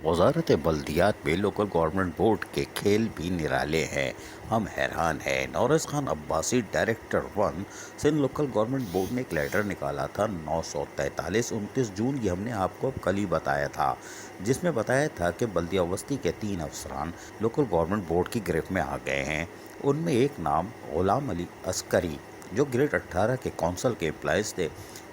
वजारत बल्दियात में local government board के खेल भी निराले हैं। हम हैरान हैं। Nauroz Khan Abbasi director 1 Sindh local government board ने एक लेटर निकाला था 943 29 जून, ये हमने आपको कल ही बताया था, जिसमें बताया था कि बल्दिया बस्ती के 3 अफसरान लोकल गवर्नमेंट बोर्ड की गिरफ्त में आ गए हैं। उनमें एक नाम गुलाम अली अस्करी, जो ग्रेड 18 के कौंसल के एम्प्लॉइज़ थे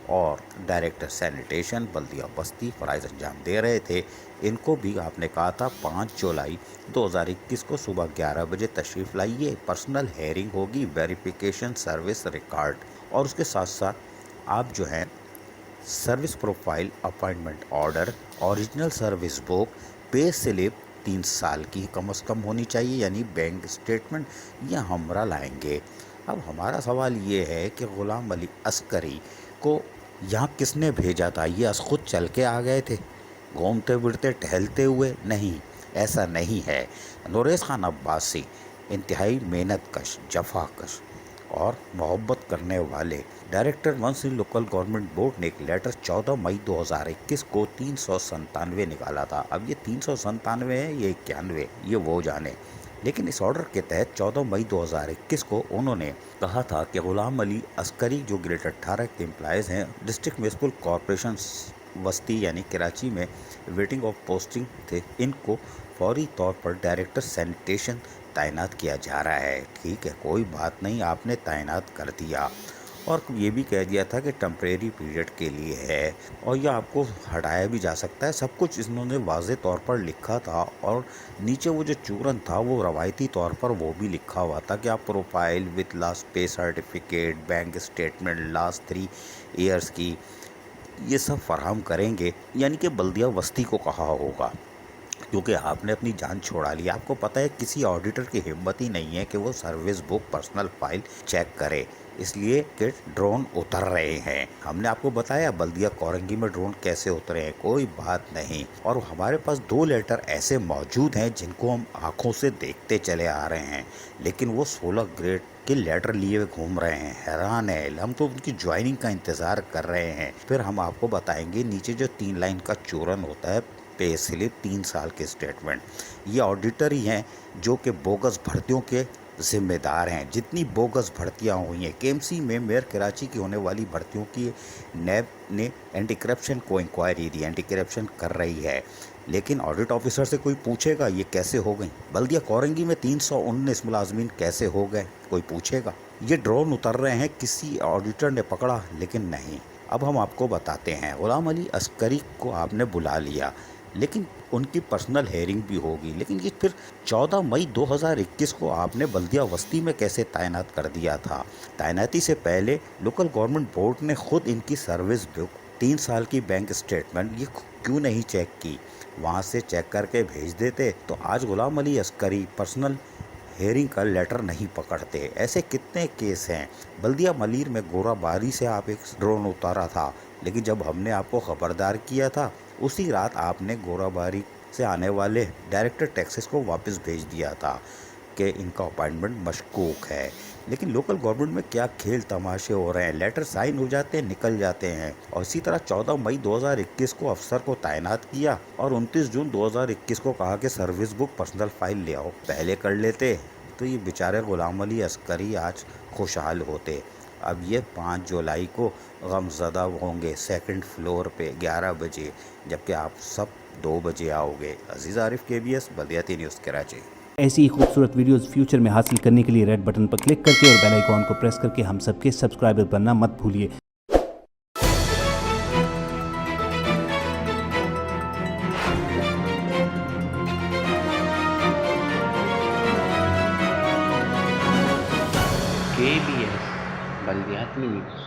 और डायरेक्टर सैनिटेशन बल्दिया बस्ती फ़राइज़ अंजाम दे रहे थे। इनको भी आपने कहा था 5 जुलाई 2021 को सुबह 11 बजे तशरीफ़ लाइए, पर्सनल हेयरिंग होगी, वेरिफिकेशन सर्विस रिकॉर्ड, और उसके साथ साथ आप जो हैं service profile, appointment order, original service book, pay slip 3 साल की कम से कम होनी चाहिए, यानी बैंक स्टेटमेंट, ये हमरा लाएंगे। अब हमारा सवाल ये है कि ग़ुलाम अली अस्करी को यहाँ किसने भेजा था? ये खुद चल के आ गए थे घूमते फिरते टहलते हुए? नहीं, ऐसा नहीं है। नौरज़ खान अब्बासी इंतहाई मेहनत कश, जफाकश और मोहब्बत करने वाले director 1 Sindh local government board ने एक लेटर 14 मई 2021 को 397 निकाला था। अब ये 397 है, ये 91, ये वो जाने। लेकिन इस ऑर्डर के तहत 14 मई 2021 को उन्होंने कहा था कि ग़ुलाम अली अस्करी, जो ग्रेड 18 के एम्प्लॉइज़ हैं, डिस्ट्रिक्ट म्यूनसिपल कॉरपोरेशन बस्ती यानी कराची में वेटिंग ऑफ पोस्टिंग थे, इनको फौरी तौर पर डायरेक्टर सैनिटेशन तैनात किया जा रहा है। ठीक है, कोई बात नहीं, आपने तैनात कर दिया और ये भी कह दिया था कि टेम्परेरी पीरियड के लिए है और यह आपको हटाया भी जा सकता है। सब कुछ इन्होंने वाज़े तौर पर लिखा था और नीचे वो जो चूरन था वो रवायती तौर पर वो भी लिखा हुआ था कि आप प्रोफाइल विथ लास्ट पे certificate, bank statement last 3 years की, ये सब फराहम करेंगे। यानी कि बल्दिया बस्ती को कहा होगा, क्योंकि आपने अपनी जान छोड़ा ली। आपको पता है किसी ऑडिटर की हिम्मत ही नहीं है कि वो service book, personal file check करे, इसलिए कि ड्रोन उतर रहे हैं। हमने आपको बताया बल्दिया कोरंगी में ड्रोन कैसे उतरे हैं, कोई बात नहीं। और हमारे पास 2 लेटर ऐसे मौजूद हैं जिनको हम आंखों से देखते चले आ रहे हैं, लेकिन वो 16 ग्रेड के लेटर लिए हुए घूम रहे हैं। हैरान है, हम तो उनकी ज्वाइनिंग का इंतज़ार कर रहे हैं। फिर हम आपको बताएंगे नीचे जो 3 लाइन का चूरन होता है, पे स्लिप, 3 साल के स्टेटमेंट, ये ऑडिटर ही हैं जो कि बोगस भर्तियों के ज़िम्मेदार हैं। जितनी बोगस भर्तियां हुई हैं केएमसी में, मेयर कराची की होने वाली भर्तियों की नैब ने एंटी करप्शन को इंक्वायरी दी, एंटी करप्शन कर रही है, लेकिन ऑडिट ऑफिसर से कोई पूछेगा ये कैसे हो गई? बल्दिया कोरंगी में 319 मुलाजमीन कैसे हो गए? कोई पूछेगा? ये ड्रोन उतर रहे हैं, किसी ऑडिटर ने पकड़ा? लेकिन नहीं। अब हम आपको बताते हैं, ग़ुलाम अली अस्करी को आपने बुला लिया, लेकिन उनकी पर्सनल हेयरिंग भी होगी, लेकिन ये फिर 14 मई 2021 को आपने बल्दिया बस्ती में कैसे तैनात कर दिया था? तैनाती से पहले लोकल गवर्नमेंट बोर्ड ने खुद इनकी सर्विस बुक, 3 साल की बैंक स्टेटमेंट, ये क्यों नहीं चेक की? वहाँ से चेक करके भेज देते तो आज ग़ुलाम अली अस्करी पर्सनल हेयरिंग का लेटर नहीं पकड़ते। ऐसे कितने केस हैं। बल्दिया मलीर में गोराबारी से आप एक ड्रोन उतारा था, लेकिन जब हमने आपको खबरदार किया था उसी रात आपने गोराबारी से आने वाले डायरेक्टर टैक्सेस को वापस भेज दिया था कि इनका अपॉइंटमेंट मशकूक है। लेकिन लोकल गवर्नमेंट में क्या खेल तमाशे हो रहे हैं। लेटर साइन हो जाते हैं, निकल जाते हैं। और इसी तरह 14 मई 2021 को अफसर को तैनात किया और 29 जून 2021 को कहा कि सर्विस बुक, पर्सनल फाइल ले आओ। पहले कर लेते तो ये बेचारे ग़ुलाम अली अस्करी आज खुशहाल होते। अब ये 5 जुलाई को गमज़दा होंगे सेकंड फ्लोर पे 11 बजे, जबकि आप सब 2 बजे आओगे। अजीज़ आरिफ, KBS, बल्दियाती न्यूज़, कराची। ऐसी ही खूबसूरत वीडियोस फ्यूचर में हासिल करने के लिए रेड बटन पर क्लिक करके और बेल आइकॉन को प्रेस करके हम सबके सब्सक्राइबर बनना मत भूलिए। KBS, बल्दियाती न्यूज़।